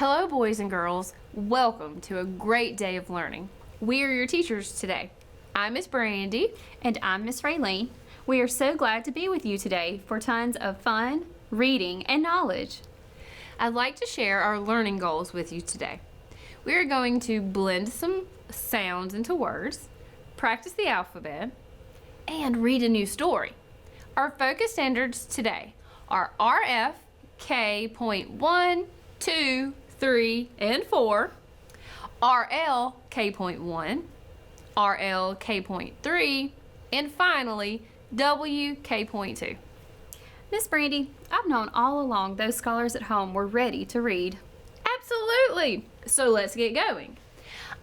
Hello, boys and girls. Welcome to a great day of learning. We are your teachers today. I'm Miss Brandi. And I'm Miss Raylene. We are so glad to be with you today for tons of fun, reading, and knowledge. I'd like to share our learning goals with you today. We are going to blend some sounds into words, practice the alphabet, and read a new story. Our focus standards today are RF, K.1, 2, 3, and 4, RL, K.1, RL, K.3, and finally, W, K.2. Miss Brandi, I've known all along those scholars at home were ready to read. Absolutely! So let's get going.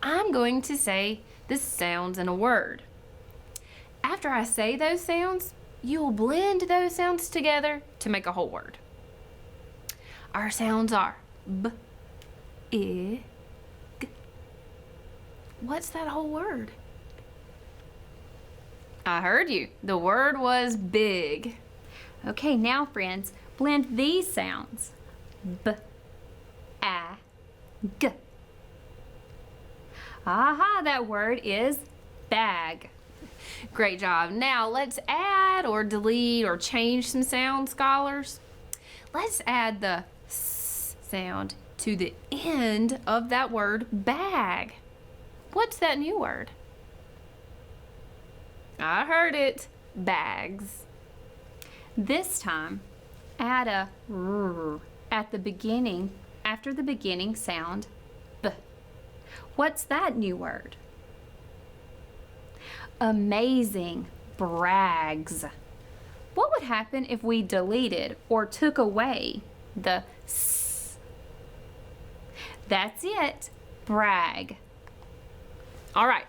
I'm going to say the sounds in a word. After I say those sounds, you'll blend those sounds together to make a whole word. Our sounds are B, I, G. What's that whole word? I heard you. The word was big. Okay, now friends, blend these sounds. B, A, G. Aha, that word is bag. Great job. Now let's add or delete or change some sound, scholars. Let's add the S sound to the end of that word bag. What's that new word? I heard it. Bags. This time, add a R at the beginning, after the beginning sound B. What's that new word? Amazing. Brags. What would happen if we deleted or took away the S? That's it. Brag. All right.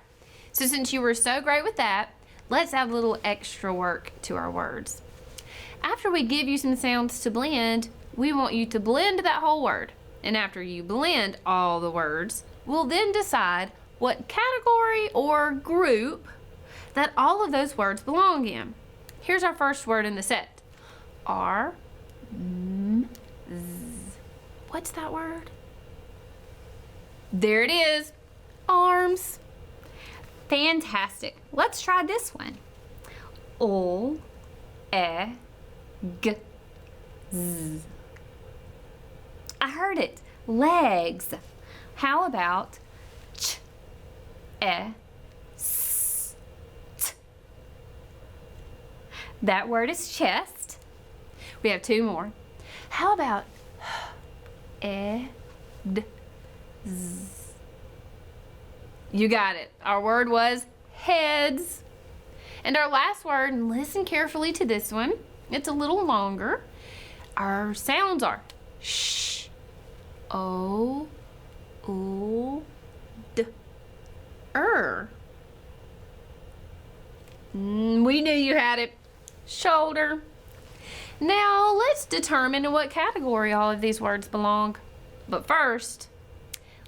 So since you were so great with that, let's add a little extra work to our words. After we give you some sounds to blend, we want you to blend that whole word. And after you blend all the words, we'll then decide what category or group that all of those words belong in. Here's our first word in the set. R, M, Z. What's that word? There it is. Arms. Fantastic. Let's try this one. O, E, G, Z. I heard it. Legs. How about Ch, E, S, T? That word is chest. We have two more. How about E, D, Z? You got it. Our word was heads. And our last word, and listen carefully to this one, it's a little longer. Our sounds are sh, o, oo, d, We knew you had it. Shoulder. Now let's determine what category all of these words belong. But first,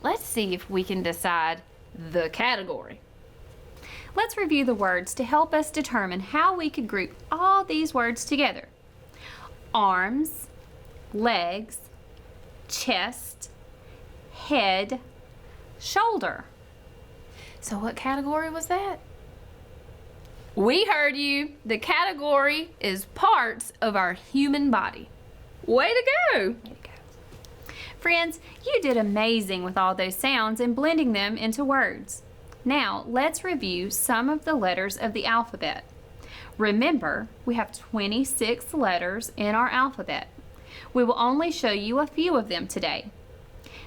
let's see if we can decide the category. Let's review the words to help us determine how we could group all these words together. Arms, legs, chest, head, shoulder. So what category was that? We heard you. The category is parts of our human body. Way to go! Friends, you did amazing with all those sounds and blending them into words. Now, let's review some of the letters of the alphabet. Remember, we have 26 letters in our alphabet. We will only show you a few of them today.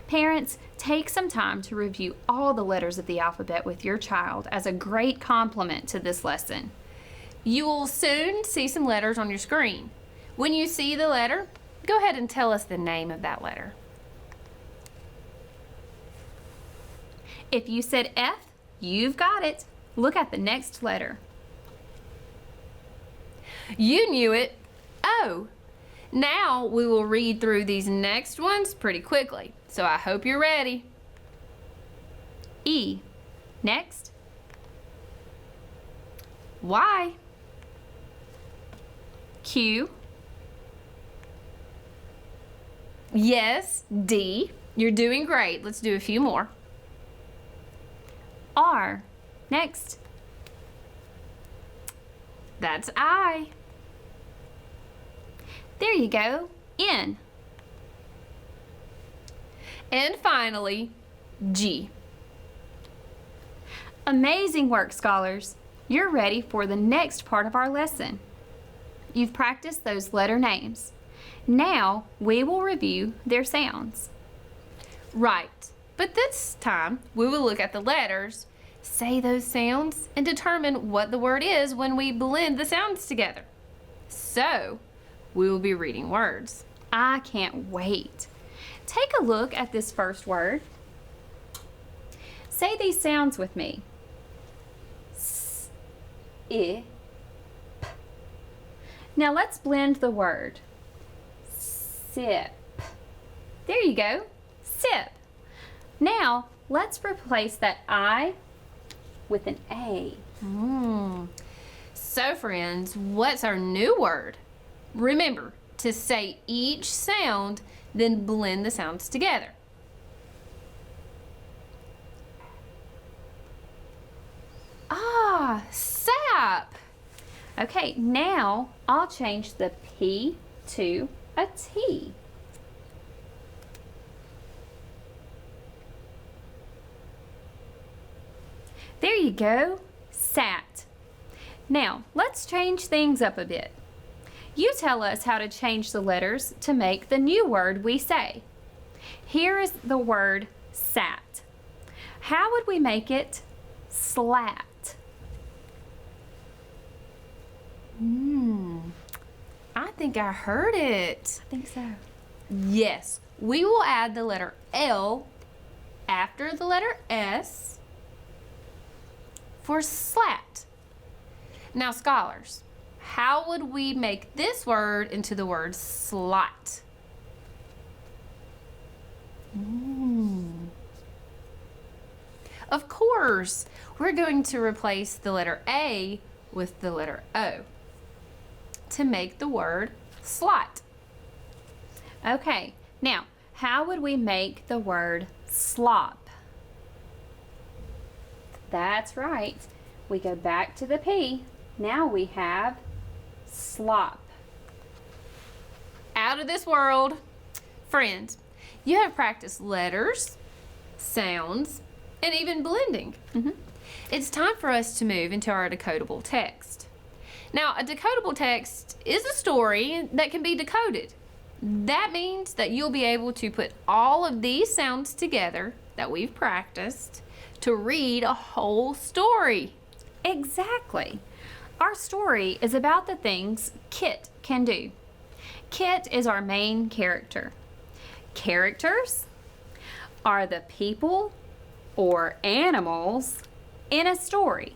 Parents, take some time to review all the letters of the alphabet with your child as a great complement to this lesson. You will soon see some letters on your screen. When you see the letter, go ahead and tell us the name of that letter. If you said F, you've got it. Look at the next letter. You knew it. O. Now we will read through these next ones pretty quickly, so I hope you're ready. E. Next. Y. Q. Yes, D. You're doing great. Let's do a few more. R. Next. That's I. There you go. N. And finally, G. Amazing work, scholars. You're ready for the next part of our lesson. You've practiced those letter names. Now we will review their sounds. Right. But this time, we will look at the letters, say those sounds, and determine what the word is when we blend the sounds together. So, we will be reading words. I can't wait. Take a look at this first word. Say these sounds with me. S, I, P. Now let's blend the word. Sip. There you go. Sip. Now let's replace that I with an A. So friends, what's our new word? Remember to say each sound, then blend the sounds together. Ah, sap. Okay, now I'll change the P to a T. There you go, sat. Now, let's change things up a bit. You tell us how to change the letters to make the new word we say. Here is the word sat. How would we make it slat? I think I heard it. I think so. Yes, we will add the letter L after the letter S for slat. Now, scholars, how would we make this word into the word slot? Of course, we're going to replace the letter A with the letter O to make the word slot. Okay, now, how would we make the word slop? That's right. We go back to the P. Now we have slop. Out of this world. Friends, you have practiced letters, sounds, and even blending. It's time for us to move into our decodable text. Now, a decodable text is a story that can be decoded. That means that you'll be able to put all of these sounds together that we've practiced to read a whole story. Exactly. Our story is about the things Kit can do. Kit is our main character. Characters are the people or animals in a story.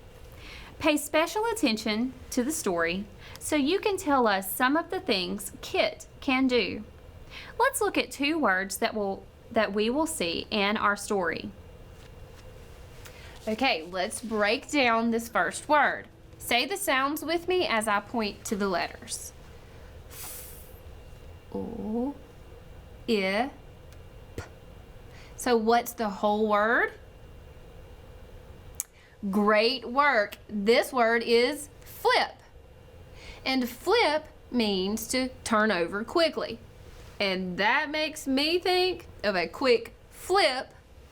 Pay special attention to the story so you can tell us some of the things Kit can do. Let's look at two words that we will see in our story. Okay, let's break down this first word. Say the sounds with me as I point to the letters. F, O, I, P. So what's the whole word? Great work. This word is flip. And flip means to turn over quickly. And that makes me think of a quick flip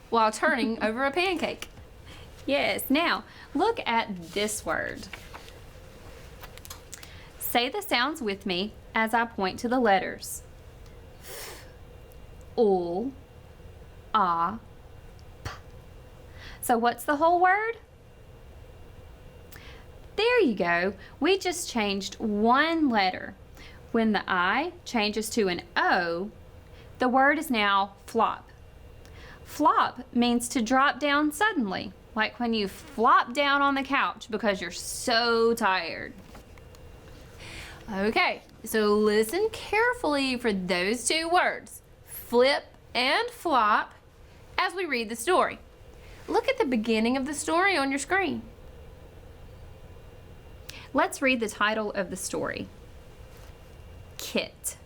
while turning over a pancake. Yes, now look at this word. Say the sounds with me as I point to the letters. F, O, A, P. So what's the whole word? There you go. We just changed one letter. When the I changes to an O, the word is now flop. Flop means to drop down suddenly, like when you flop down on the couch because you're so tired. Okay, so listen carefully for those two words, flip and flop, as we read the story. Look at the beginning of the story on your screen. Let's read the title of the story. Kit.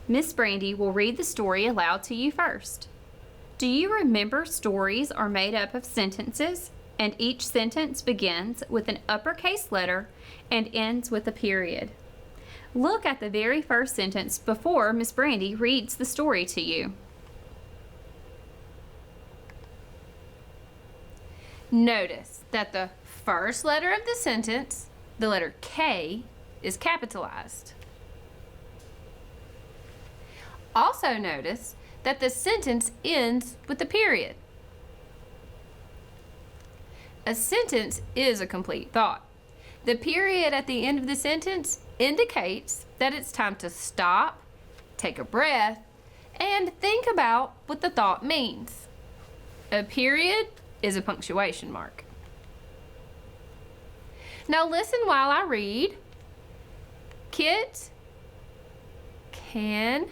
Miss Brandi will read the story aloud to you first. Do you remember stories are made up of sentences, and each sentence begins with an uppercase letter and ends with a period? Look at the very first sentence before Miss Brandi reads the story to you. Notice that the first letter of the sentence, the letter K, is capitalized. Also notice that the sentence ends with a period. A sentence is a complete thought. The period at the end of the sentence indicates that it's time to stop, take a breath, and think about what the thought means. A period is a punctuation mark. Now listen while I read. Kit can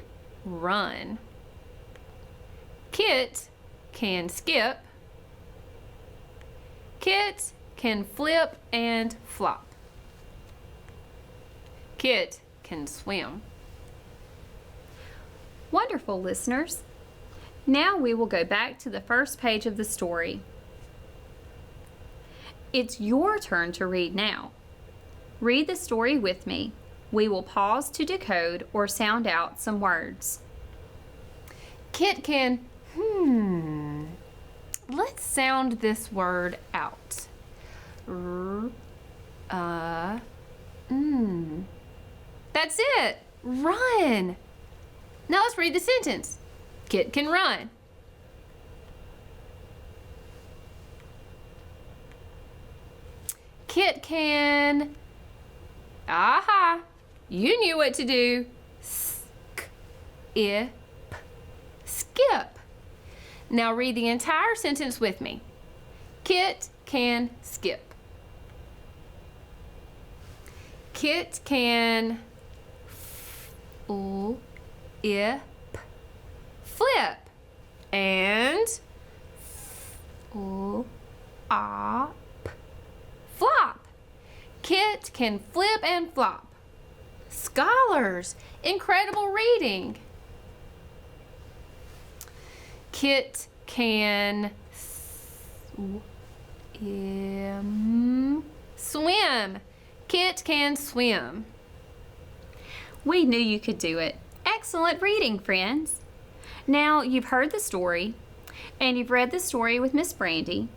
run. Kit can skip. Kit can flip and flop. Kit can swim. Wonderful, listeners. Now we will go back to the first page of the story. It's your turn to read now. Read the story with me. We will pause to decode or sound out some words. Kit can, let's sound this word out. That's it. Run. Now let's read the sentence. Kit can run. Kit can, you knew what to do. Skip. Now read the entire sentence with me. Kit can skip. Kit can flip and flop. Kit can flip and flop. Scholars, incredible reading. Kit can swim. Kit can swim. We knew you could do it. Excellent reading, friends. Now you've heard the story and you've read the story with Miss Brandi.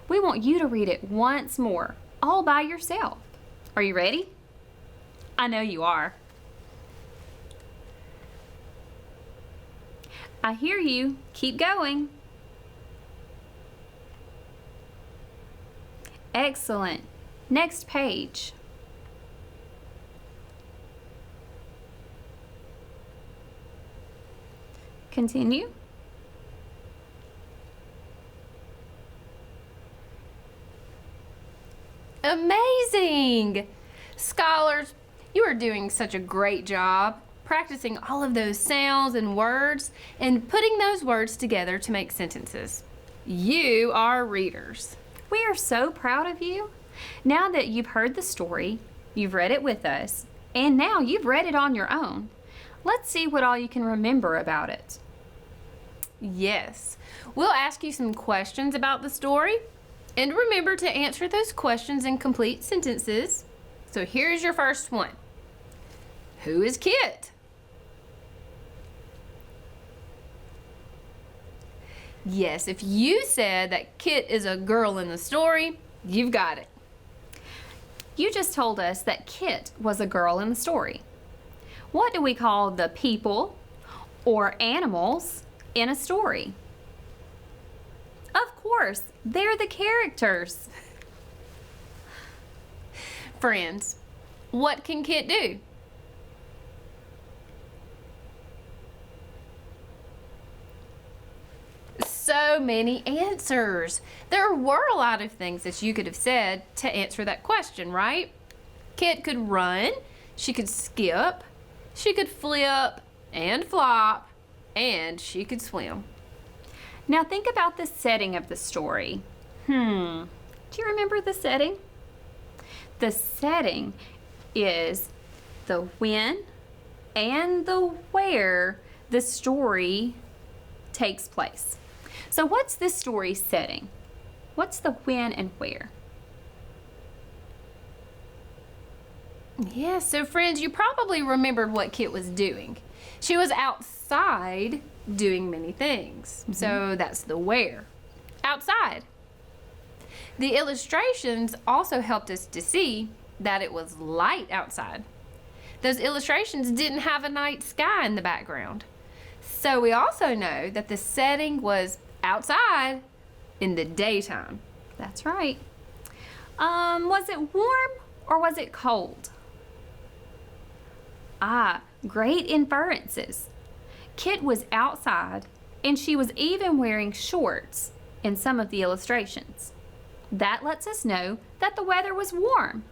We want you to read it once more, all by yourself. Are you ready? I know you are. I hear you. Keep going. Excellent. Next page. Continue. Amazing! Scholars, you are doing such a great job practicing all of those sounds and words and putting those words together to make sentences. You are readers. We are so proud of you. Now that you've heard the story, you've read it with us, and now you've read it on your own. Let's see what all you can remember about it. Yes, we'll ask you some questions about the story, and remember to answer those questions in complete sentences. So here's your first one. Who is Kit? Yes, if you said that Kit is a girl in the story, you've got it. You just told us that Kit was a girl in the story. What do we call the people or animals in a story? Of course, they're the characters. Friends, what can Kit do? So many answers. There were a lot of things that you could have said to answer that question, right? Kit could run, she could skip, she could flip and flop, and she could swim. Now think about the setting of the story. Do you remember the setting? The setting is the when and the where the story takes place. So what's this story's setting? What's the when and where? Yeah, so friends, you probably remembered what Kit was doing. She was outside doing many things. So that's the where. Outside. The illustrations also helped us to see that it was light outside. Those illustrations didn't have a night sky in the background. So we also know that the setting was outside in the daytime. That's right. Was it warm or was it cold? Ah, great inferences. Kit was outside and she was even wearing shorts in some of the illustrations. That lets us know that the weather was warm.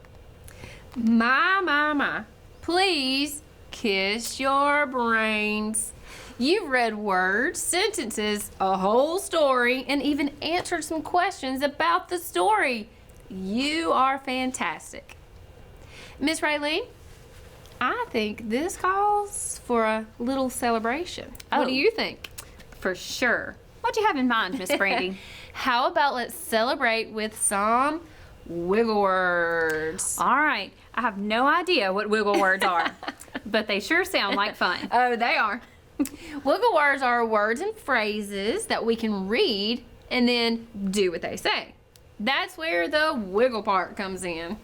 My. Please kiss your brains. You've read words, sentences, a whole story, and even answered some questions about the story. You are fantastic. Miss Raylene, I think this calls for a little celebration. What do you think? For sure. What do you have in mind, Miss Brandi? How about let's celebrate with some wiggle words? All right. I have no idea what wiggle words are, but they sure sound like fun. Oh, they are. Wiggle words are words and phrases that we can read and then do what they say. That's where the wiggle part comes in.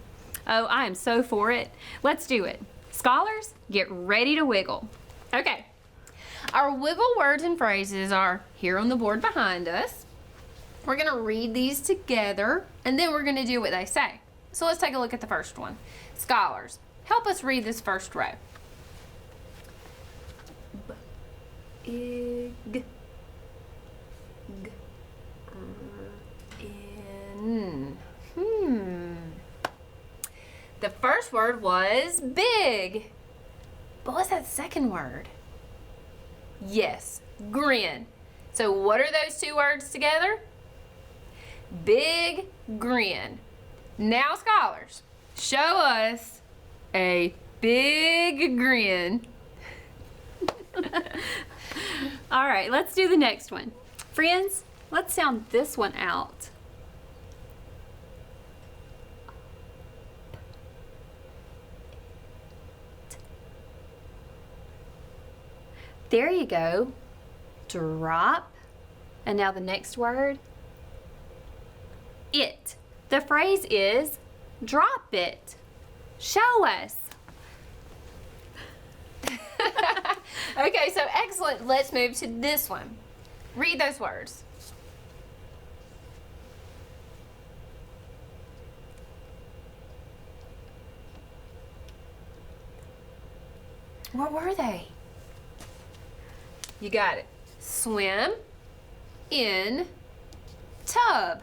Oh, I am so for it. Let's do it. Scholars, get ready to wiggle. Okay. Our wiggle words and phrases are here on the board behind us. We're going to read these together, and then we're going to do what they say. So let's take a look at the first one. Scholars, help us read this first row. Ig, g, in. The first word was big. But what's that second word? Yes, grin. So what are those two words together? Big grin. Now, scholars, show us a big grin. All right, let's do the next one. Friends, let's sound this one out. There you go. Drop. And now the next word. It. The phrase is drop it. Show us. Okay, so excellent. Let's move to this one. Read those words. What were they? You got it. Swim in tub.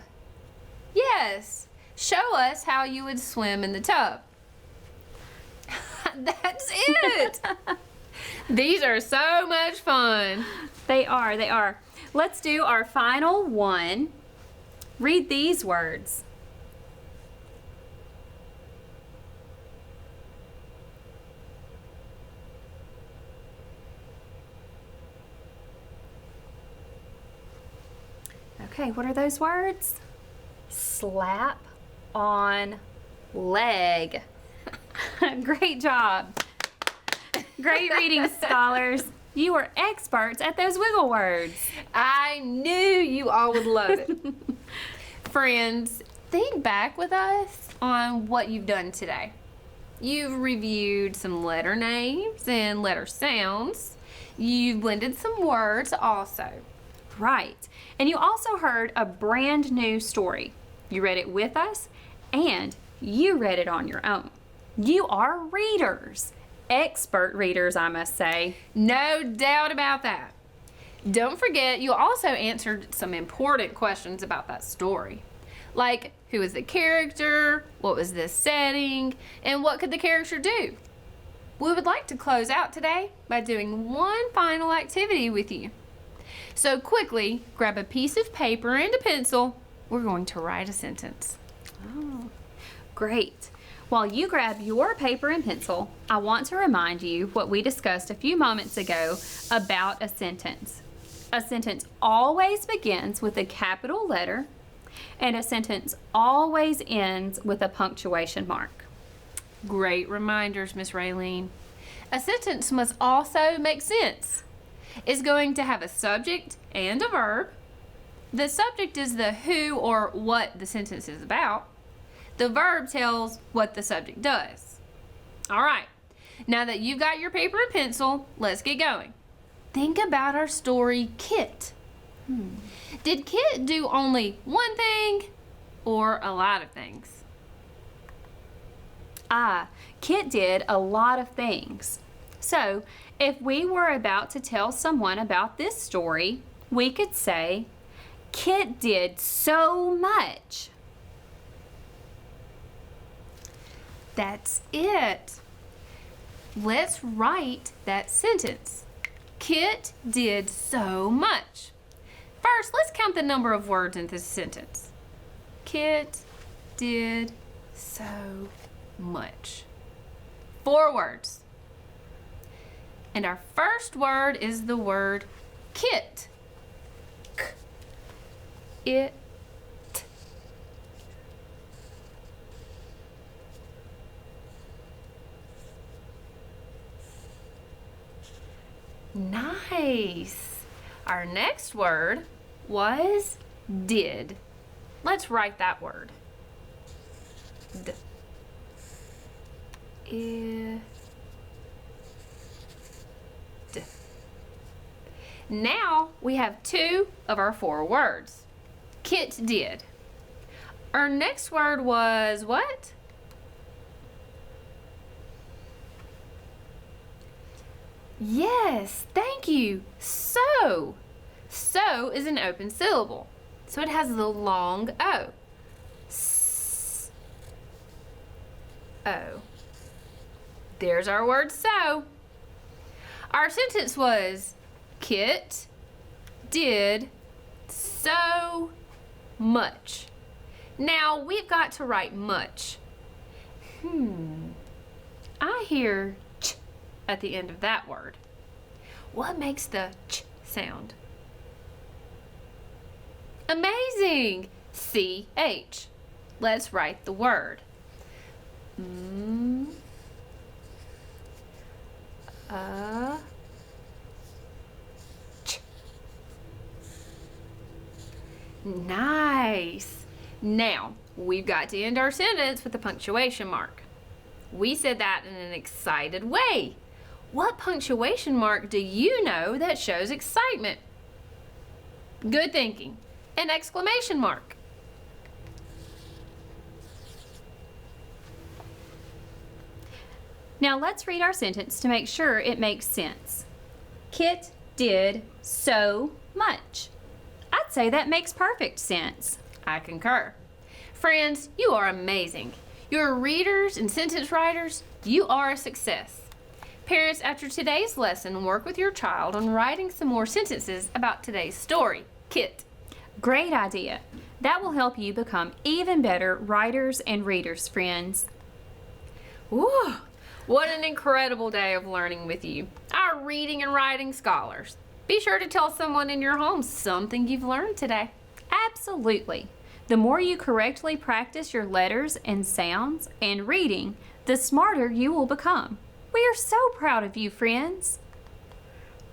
Yes. Show us how you would swim in the tub. That's it. These are so much fun. They are. Let's do our final one. Read these words. Okay, what are those words? Slap on leg. Great job. Great reading, scholars. You are experts at those wiggle words. I knew you all would love it. Friends, think back with us on what you've done today. You've reviewed some letter names and letter sounds. You've blended some words also. Right. And you also heard a brand new story. You read it with us and you read it on your own. You are readers. Expert readers, I must say. No doubt about that. Don't forget, you also answered some important questions about that story. Like, who was the character, what was the setting, and what could the character do? We would like to close out today by doing one final activity with you. So quickly, grab a piece of paper and a pencil. We're going to write a sentence. Oh, great. While you grab your paper and pencil, I want to remind you what we discussed a few moments ago about a sentence. A sentence always begins with a capital letter, and a sentence always ends with a punctuation mark. Great reminders, Miss Raylene. A sentence must also make sense. It's going to have a subject and a verb. The subject is the who or what the sentence is about. The verb tells what the subject does. All right, now that you've got your paper and pencil, let's get going. Think about our story, Kit. Did Kit do only one thing or a lot of things? Kit did a lot of things. So, if we were about to tell someone about this story, we could say, Kit did so much. That's it. Let's write that sentence. Kit did so much. First, let's count the number of words in this sentence. Kit did so much. 4 words. And our first word is the word kit. K. It. Nice. Our next word was did. Let's write that word. D. I. D. Now we have 2 of our 4 words. Kit did. Our next word was what? Yes, thank you. So. So is an open syllable. So it has the long O. S. O. There's our word so. Our sentence was Kit did so much. Now we've got to write much. I hear ch at the end of that word. What makes the ch sound? Amazing! CH. Let's write the word. Ch. Nice. Now, we've got to end our sentence with a punctuation mark. We said that in an excited way. What punctuation mark do you know that shows excitement? Good thinking. An exclamation mark. Now let's read our sentence to make sure it makes sense. Kit did so much. I'd say that makes perfect sense. I concur. Friends, you are amazing. You're readers and sentence writers. You are a success. Parents, after today's lesson, work with your child on writing some more sentences about today's story, Kit. Great idea. That will help you become even better writers and readers, friends. Woo! What an incredible day of learning with you, our reading and writing scholars. Be sure to tell someone in your home something you've learned today. Absolutely. The more you correctly practice your letters and sounds and reading, the smarter you will become. We are so proud of you, friends.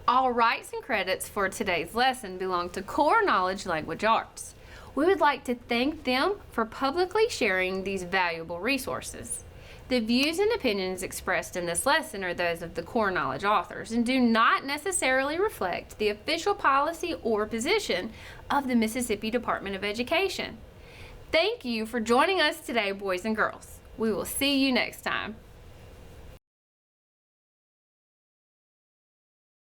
All rights and credits for today's lesson belong to Core Knowledge Language Arts. We would like to thank them for publicly sharing these valuable resources. The views and opinions expressed in this lesson are those of the Core Knowledge authors and do not necessarily reflect the official policy or position of the Mississippi Department of Education. Thank you for joining us today, boys and girls. We will see you next time.